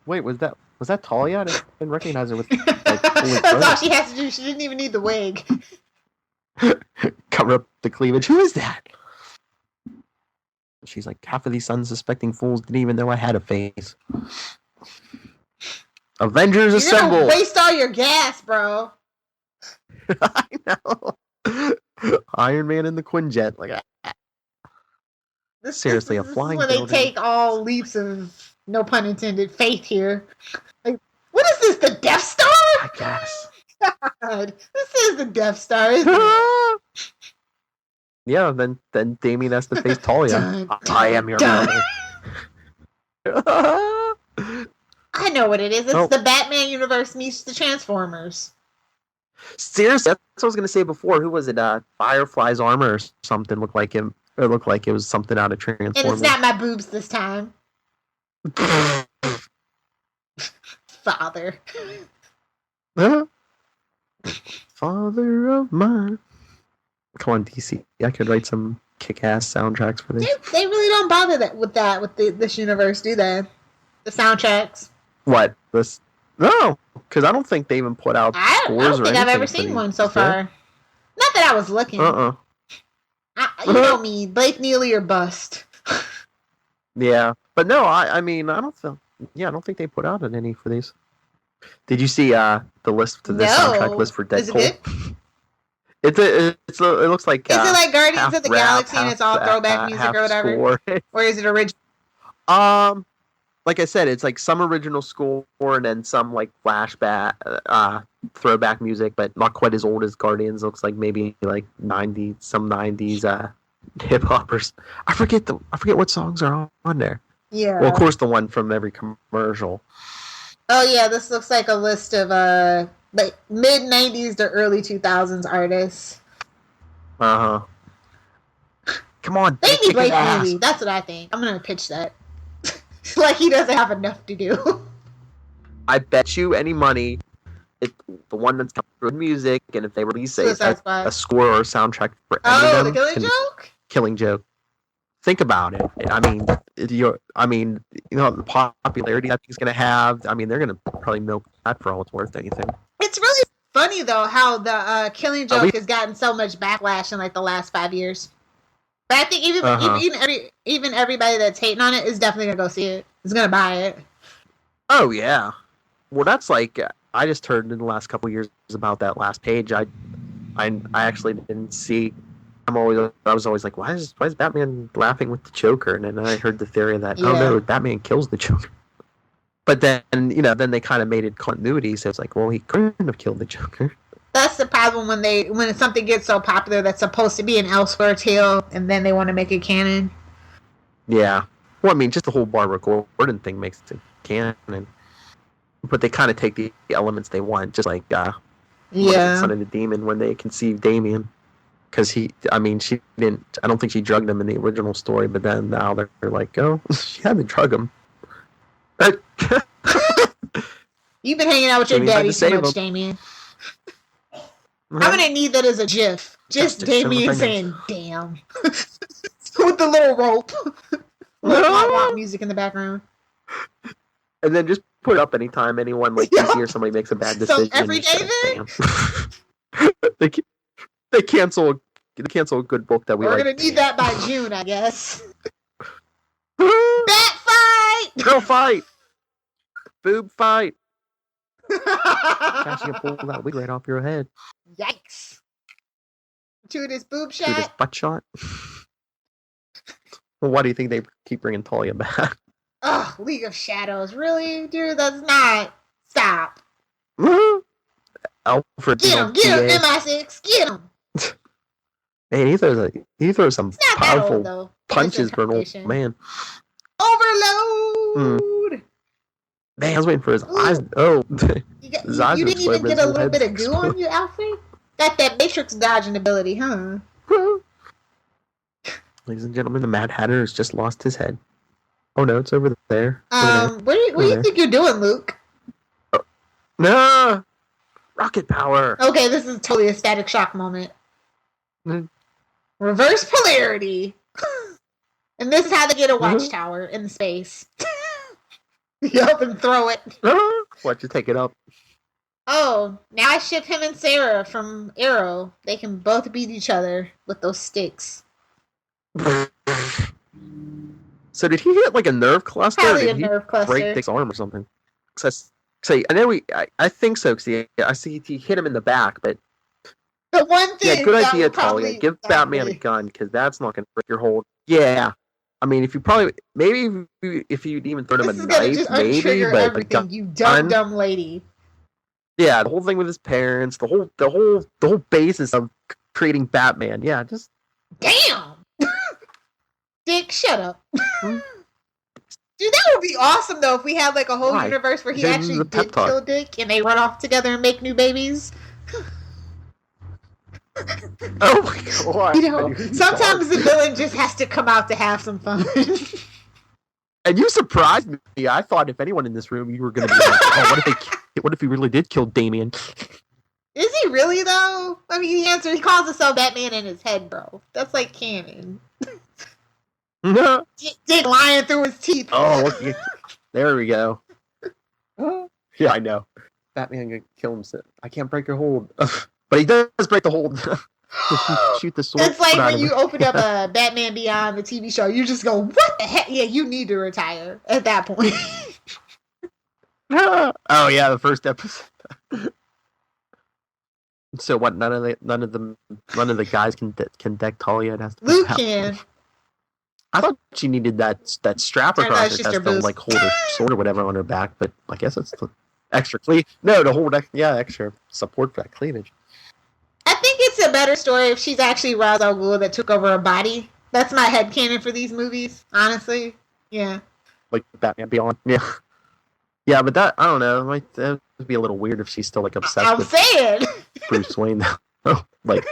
Speaker 2: wait, was that Was that Talia? I didn't recognize her with fully
Speaker 1: That's all she has to do. She didn't even need the wig.
Speaker 2: Cover up the cleavage. Who is that? She's like, half of these unsuspecting fools didn't even know I had a face. Avengers assemble!
Speaker 1: You're gonna waste all your gas, bro.
Speaker 2: I know. Iron Man and the Quinjet. Like, seriously, a flying
Speaker 1: when
Speaker 2: building.
Speaker 1: they take all leaps of, no pun intended, faith here. Like, what is this, the Death Star?
Speaker 2: I guess.
Speaker 1: God, this is the Death Star, isn't it?
Speaker 2: Yeah, then Damien has to face Talia. I am your mother.
Speaker 1: I know what it is. It's the Batman universe meets the Transformers.
Speaker 2: Seriously, that's what I was going to say before. Who was it? Firefly's armor or something looked like him. It looked like it was something out of Transformers.
Speaker 1: And it's not my boobs this time. Father.
Speaker 2: Father of mine. Come on, DC. I could write some kick-ass soundtracks for this.
Speaker 1: They really don't bother with this universe, do they? The soundtracks.
Speaker 2: What? This? No, because I don't think they even put out scores.
Speaker 1: I don't think I've ever seen one so far. Not that I was looking. You know me, Blake Neely or bust.
Speaker 2: Yeah, but no, I mean, I don't think they put out any for these. Did you see the list to this soundtrack list for Deadpool?
Speaker 1: Is it
Speaker 2: good? It looks like.
Speaker 1: Is it like Guardians of the Galaxy and it's all throwback music or whatever? Score. Or is it original?
Speaker 2: Like I said, it's like some original score and then some like flashback, throwback music, but not quite as old as Guardians. Looks like maybe like some 90s hip hoppers. I forget what songs are on there.
Speaker 1: Yeah.
Speaker 2: Well, of course, the one from every commercial.
Speaker 1: Oh yeah, this looks like a list of like mid 90s to early 2000s artists.
Speaker 2: Come on,
Speaker 1: maybe Blake Neely. That's what I think. I'm gonna pitch that. Like he doesn't have enough to do. I
Speaker 2: bet you any money, the one that's good music, and if they release a score or a soundtrack for any of them,
Speaker 1: the Killing Joke.
Speaker 2: Killing Joke. Think about it. I mean, the popularity that he's gonna have. I mean, they're gonna probably milk that for all it's worth. Anything.
Speaker 1: It's really funny though how the Killing Joke has gotten so much backlash in like the last 5 years. But I think even everybody that's hating on it is definitely gonna go see it. Is gonna buy it.
Speaker 2: Oh yeah. Well, that's like I just heard in the last couple of years about that last page. I actually didn't see. I was always like, why is Batman laughing with the Joker? And then I heard the theory that oh no, Batman kills the Joker. But then then they kind of made it continuity. So it's like, well, he couldn't have killed the Joker.
Speaker 1: That's the problem when something gets so popular that's supposed to be an elsewhere tale, and then they want to make it canon.
Speaker 2: Yeah. Well, I mean, just the whole Barbara Gordon thing makes it canon. But they kind of take the elements they want, just like Son of the Demon when they conceived Damien. Because she didn't. I don't think she drugged him in the original story, but then now they're like, oh, she had to drug him.
Speaker 1: You've been hanging out with your daddy so much, Damien. I'm gonna need that as a GIF. Just Damien saying "damn" with the little rope, with music in the background.
Speaker 2: And then just put it up anytime anyone you hear somebody makes a bad decision.
Speaker 1: So every day, then
Speaker 2: they cancel a good book that
Speaker 1: we're gonna need that by June, I guess. Bat fight,
Speaker 2: girl fight, boob fight. Gosh, you can pull that wig right off your head.
Speaker 1: Yikes! To this boob shot.
Speaker 2: To this butt shot. Well, why do you think they keep bringing Talia back?
Speaker 1: Ugh, League of Shadows, really, dude? That's not. Stop.
Speaker 2: Alfred.
Speaker 1: Get him, MI6, get him.
Speaker 2: Man, he throws some powerful punches for an old man.
Speaker 1: Overload.
Speaker 2: Man, I was waiting for his eyes. Oh,
Speaker 1: you didn't even get a little bit of goo on you, Alfred? Got that Matrix dodging ability, huh?
Speaker 2: Ladies and gentlemen, the Mad Hatter has just lost his head. Oh no, it's over there.
Speaker 1: What do you think you're doing, Luke?
Speaker 2: No! Rocket power!
Speaker 1: Okay, this is totally a Static Shock moment. Reverse polarity! And this is how they get a watchtower in space. Yup, and throw it.
Speaker 2: What, you take it up?
Speaker 1: Oh, now I ship him and Sarah from Arrow. They can both beat each other with those sticks.
Speaker 2: So did he hit like a nerve cluster?
Speaker 1: Probably
Speaker 2: Or
Speaker 1: a
Speaker 2: did
Speaker 1: nerve
Speaker 2: he
Speaker 1: cluster.
Speaker 2: break Dick's arm or something? I think so. Cause I see he hit him in the back, but
Speaker 1: The one thing
Speaker 2: yeah, good
Speaker 1: that
Speaker 2: idea,
Speaker 1: would
Speaker 2: Talia.
Speaker 1: probably
Speaker 2: Give Batman a gun because that's not going to break your hold. Yeah, I mean, if you'd even throw him a
Speaker 1: this is gonna just
Speaker 2: knife, maybe,
Speaker 1: untrigger
Speaker 2: but
Speaker 1: everything. You dumb lady.
Speaker 2: Yeah, the whole thing with his parents, the whole basis of creating Batman. Yeah, just
Speaker 1: damn. Dick, shut up. Dude, that would be awesome though if we had like a whole universe where he actually did kill Dick and they run off together and make new babies.
Speaker 2: Oh my god!
Speaker 1: You know, sometimes the villain just has to come out to have some fun.
Speaker 2: And you surprised me. I thought if anyone in this room, you were going to be like, "Oh, what if he really did kill Damian?"
Speaker 1: Is he really though? I mean, he calls himself Batman in his head, bro. That's like canon. Dick lying through his teeth.
Speaker 2: Oh, there we go. Yeah, I know. Batman gonna kill himself. I can't break your hold, but he does break the hold. Shoot the sword.
Speaker 1: It's like when you open up a Batman Beyond, the TV show, you just go, "What the heck?" Yeah, you need to retire at that point.
Speaker 2: Oh yeah, the first episode. So what? None of the guys can deck Talia. It has to
Speaker 1: Luke can.
Speaker 2: I thought she needed that strap across her chest to like hold her sword or whatever on her back, but I guess it's the extra cleavage. No, to hold extra support for that cleavage.
Speaker 1: I think it's a better story if she's actually Ra's al Ghul that took over a body. That's my headcanon for these movies, honestly. Yeah.
Speaker 2: Like Batman Beyond. Yeah. Yeah, but that, I don't know, that would be a little weird if she's still like obsessed with Bruce Wayne. Like,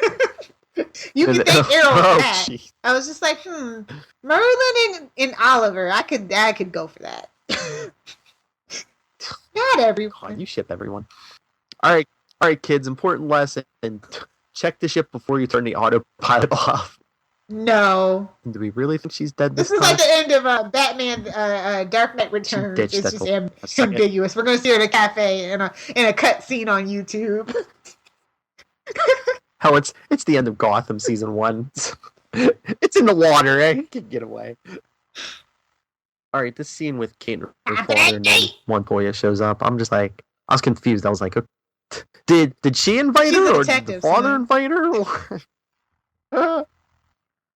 Speaker 1: you can thank Arrow for that. Geez. I was just like, Merlin and Oliver, I could go for that. Not everyone.
Speaker 2: God, you ship everyone. All right, kids. Important lesson: check the ship before you turn the autopilot off.
Speaker 1: No.
Speaker 2: Do we really think she's dead?
Speaker 1: This is like the end of Batman Dark Knight Returns. It's just ambiguous. We're gonna see her in a cafe in a cut scene on YouTube.
Speaker 2: How it's the end of Gotham season 1. It's in the water, eh? You can get away. All right, this scene with Kate and her father, and then Montoya shows up. I'm just like, I was confused. I was like, did she invite her, or did the father invite her?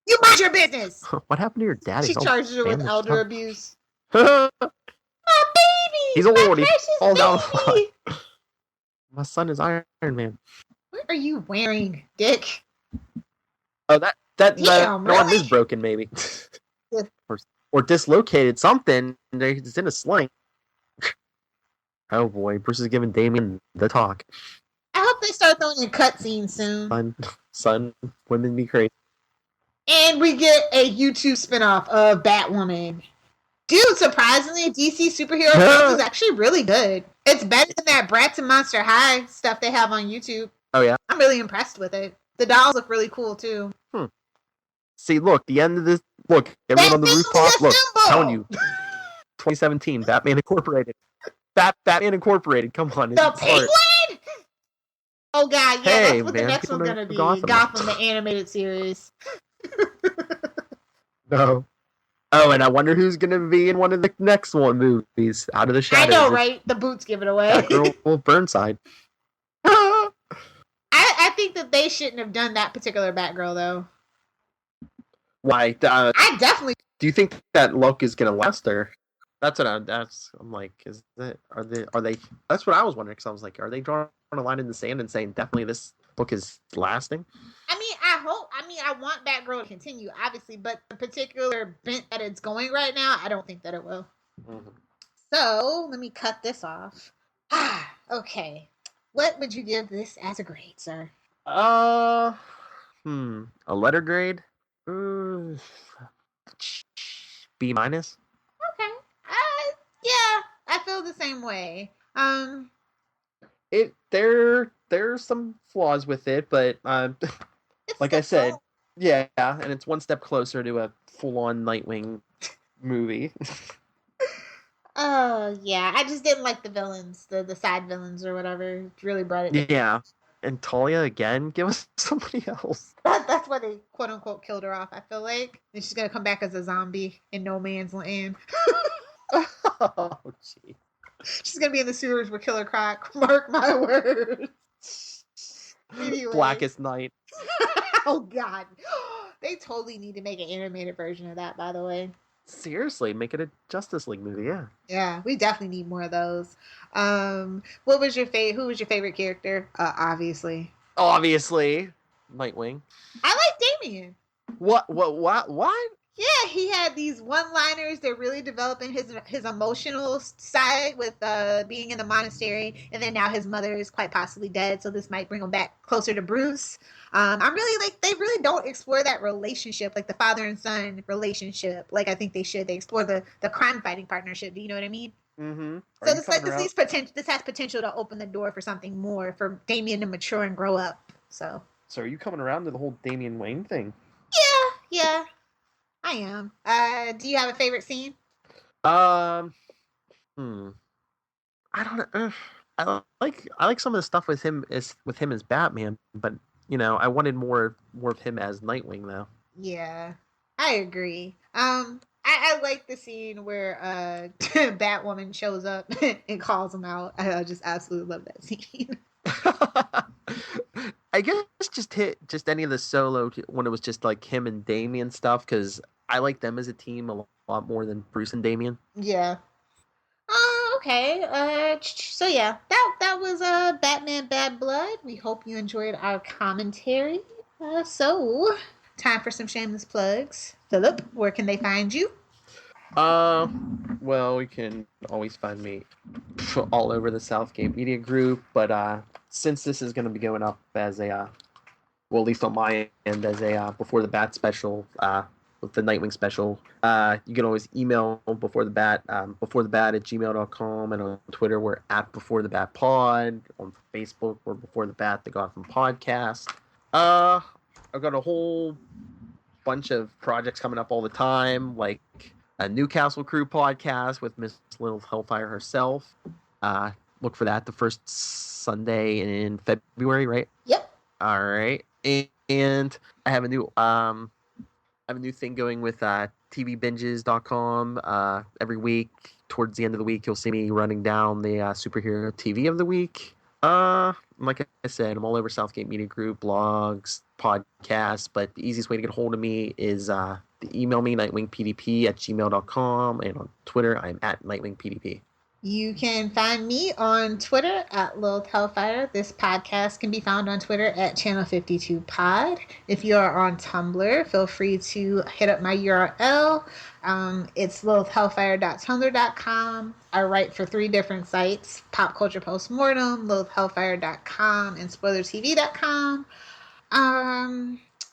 Speaker 1: You mind your business.
Speaker 2: What happened to your daddy?
Speaker 1: She charges her with elder abuse.
Speaker 2: My
Speaker 1: baby.
Speaker 2: He's old. He's all down. My son is Iron Man.
Speaker 1: What are you wearing, Dick?
Speaker 2: Oh, that arm is broken, maybe, or dislocated. Something. It's in a sling. Oh boy, Bruce is giving Damian the talk.
Speaker 1: I hope they start throwing in cutscenes soon.
Speaker 2: Son, women be crazy.
Speaker 1: And we get a YouTube spinoff of Batwoman. Dude, surprisingly, DC superhero film is actually really good. It's better than that Bratz and Monster High stuff they have on YouTube.
Speaker 2: Oh, yeah?
Speaker 1: I'm really impressed with it. The dolls look really cool, too.
Speaker 2: See, look, the end of this... Look, everyone on the rooftop, look, I'm telling you. 2017, Batman Incorporated. Batman Incorporated, come on.
Speaker 1: The Penguin? Oh, God, yeah, that's what the next one's going to be. Gotham, the animated series.
Speaker 2: No. Oh, and I wonder who's going to be in one of the next movies. Out of the Shadows.
Speaker 1: I know, right? The boots give it away.
Speaker 2: Girl Burnside.
Speaker 1: I think that they shouldn't have done that particular Batgirl, though.
Speaker 2: Why?
Speaker 1: I definitely...
Speaker 2: Do you think that look is going to last her? That's what I'm like, are they, that's what I was wondering, because I was like, are they drawing a line in the sand and saying definitely this book is lasting?
Speaker 1: I mean, I want Batgirl to continue, obviously, but the particular bent that it's going right now, I don't think that it will. Mm-hmm. So, let me cut this off. Okay. What would you give this as a grade, sir?
Speaker 2: A letter grade? B-.
Speaker 1: Okay. Yeah, I feel the same way.
Speaker 2: There's some flaws with it, but like I said, yeah, and it's one step closer to a full-on Nightwing movie.
Speaker 1: Oh yeah, I just didn't like the villains, the side villains or whatever. It really brought it down.
Speaker 2: Yeah. And Talia again? Give us somebody else.
Speaker 1: That's why they quote unquote killed her off. I feel like and she's gonna come back as a zombie in no man's land.
Speaker 2: Oh, gee.
Speaker 1: She's gonna be in the sewers with Killer Croc. Mark my words. Anyway.
Speaker 2: Blackest Night.
Speaker 1: Oh God, they totally need to make an animated version of that. By the way.
Speaker 2: Seriously, make it a Justice League movie, yeah.
Speaker 1: Yeah, we definitely need more of those. What was your Who was your favorite character? Obviously,
Speaker 2: Nightwing.
Speaker 1: I like Damien.
Speaker 2: What?
Speaker 1: Yeah, he had these one-liners that really developing his emotional side with being in the monastery, and then now his mother is quite possibly dead, so this might bring him back closer to Bruce. I'm really like they really don't explore that relationship, like the father and son relationship. Like I think they should. They explore the crime fighting partnership. Do you know what I mean?
Speaker 2: Mm-hmm.
Speaker 1: So this has potential to open the door for something more for Damien to mature and grow up. So
Speaker 2: are you coming around to the whole Damian Wayne thing?
Speaker 1: Yeah. I am. Do you have a favorite scene?
Speaker 2: I don't know. I like some of the stuff with him as Batman, but I wanted more of him as Nightwing though.
Speaker 1: Yeah, I agree. I like the scene where Batwoman shows up and calls him out. I just absolutely love that scene.
Speaker 2: I guess just any of the solo when it was just like him and Damian stuff because I like them as a team a lot more than Bruce and Damian.
Speaker 1: Yeah. Okay. So yeah, that was Batman Bad Blood. We hope you enjoyed our commentary. So time for some shameless plugs. Philip, where can they find you?
Speaker 2: Well, you can always find me all over the Southgate Media Group, but since this is going to be going up as a, well, at least on my end, as a Before the Bat special, with the Nightwing special, you can always email Before the Bat at gmail.com, and on Twitter, we're at Before the Bat Pod, on Facebook, we're Before the Bat, the Gotham Podcast. I've got a whole bunch of projects coming up all the time, like a Newcastle Crew podcast with Miss Little Hellfire herself. Look for that the first Sunday in February, right?
Speaker 1: Yep.
Speaker 2: All right. And I have a new thing going with tvbinges.com. Every week, towards the end of the week, you'll see me running down the superhero TV of the week. Like I said, I'm all over Southgate Media Group, blogs, podcasts, but the easiest way to get a hold of me is to email me, nightwingpdp@gmail.com, and on Twitter, I'm at nightwingpdp.
Speaker 1: You can find me on Twitter at Lilith Hellfire. This podcast can be found on Twitter at Channel52Pod. If you are on Tumblr, feel free to hit up my URL. It's lilithhellfire.tumblr.com. I write for 3 different sites: Pop Culture Postmortem, lilithhellfire.com, and SpoilerTV.com.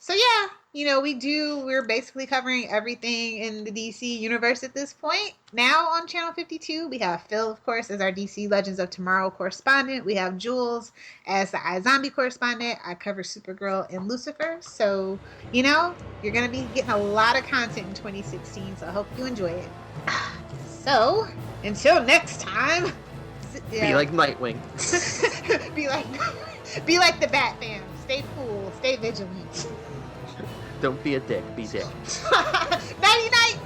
Speaker 1: So yeah, we're basically covering everything in the DC universe at this point. Now on Channel 52, we have Phil, of course, as our DC Legends of Tomorrow correspondent. We have Jules as the iZombie correspondent. I cover Supergirl and Lucifer. So, you're going to be getting a lot of content in 2016, so I hope you enjoy it. So, until next time,
Speaker 2: be like Nightwing.
Speaker 1: be like the Bat fam. Stay cool, stay vigilant.
Speaker 2: Don't be a dick, be dick.
Speaker 1: Nighty night.